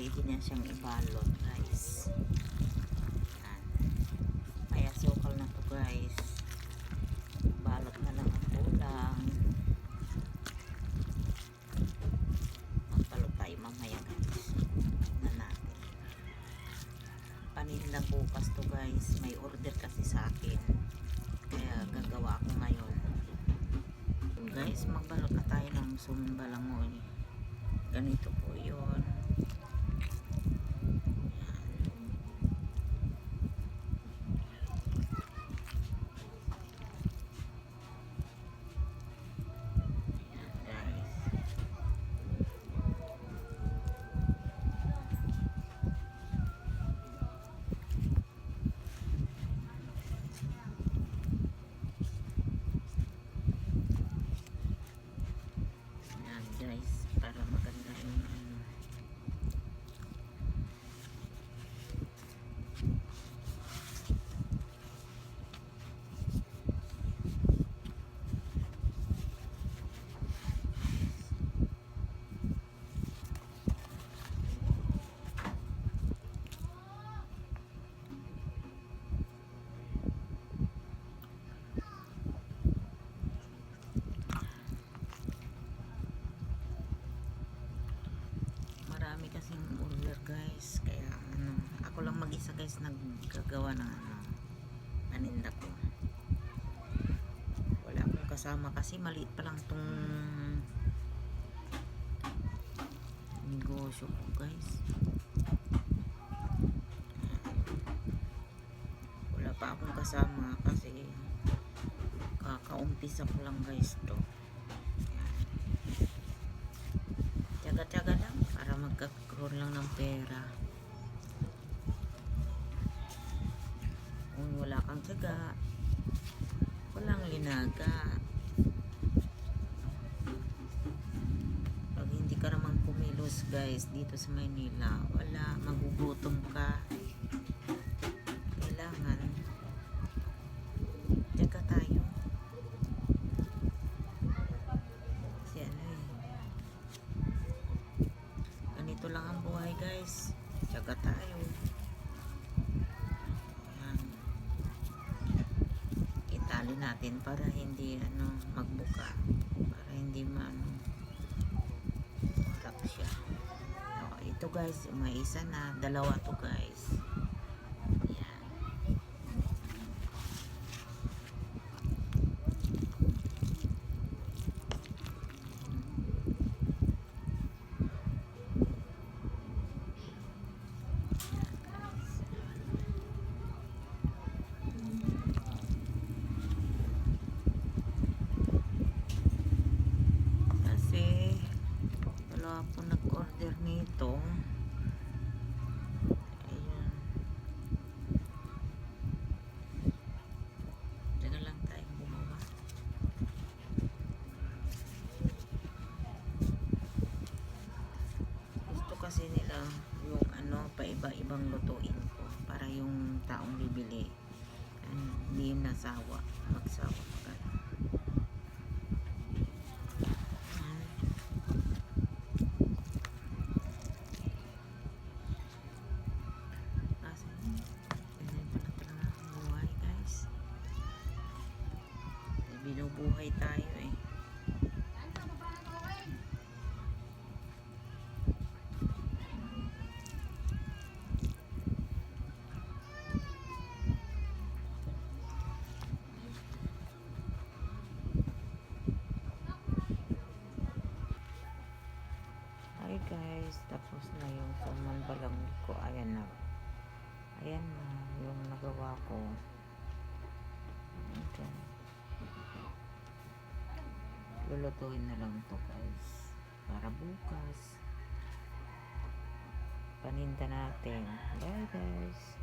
ready na siyang ibalot guys. Yan. May asukal na to guys. Balot na lang ang kulang. Magbalot tayo mamaya guys. Tignan natin. Paninda bukas to guys. May order kasi sa akin. Kaya gagawa ako ngayon. Guys, magbalot na tayo ng sumbalangoy. Ganito po yun. Guys, para maganda yung marami kasing order guys, kaya ako lang mag-isa guys naggagawa ng paninda ko. Wala akong kasama kasi maliit pa lang tong negosyo ko guys. Wala pa akong kasama kasi kakaumpisa ko lang guys to. Tiyaga-tiyaga lang para magkakaroon lang ng pera. Kung wala kang tiyaga, walang linaga. Pag hindi ka naman kumilos guys dito sa Maynila, wala, magugutom ka. Kailangan tiyaga tayo. Kasi ganito lang ang buhay guys, tiyaga tayo. Ayan. Itali natin para hindi magbuka, para hindi harap siya. Ito guys, may isa na, dalawa to guys. Ayan. Wala po nag-order nito. Ayun. Diyan lang tayo gumawa. Gusto kasi nila yung paiba-ibang lutuin ko para yung taong bibili hindi magsawa ka. Binubuhay tayo eh. Hi guys, tapos na yung sumanbalang ko. Ayan na yung nagawa ko. Okay. Lulutuin na lang to guys para bukas paninda natin. Bye guys.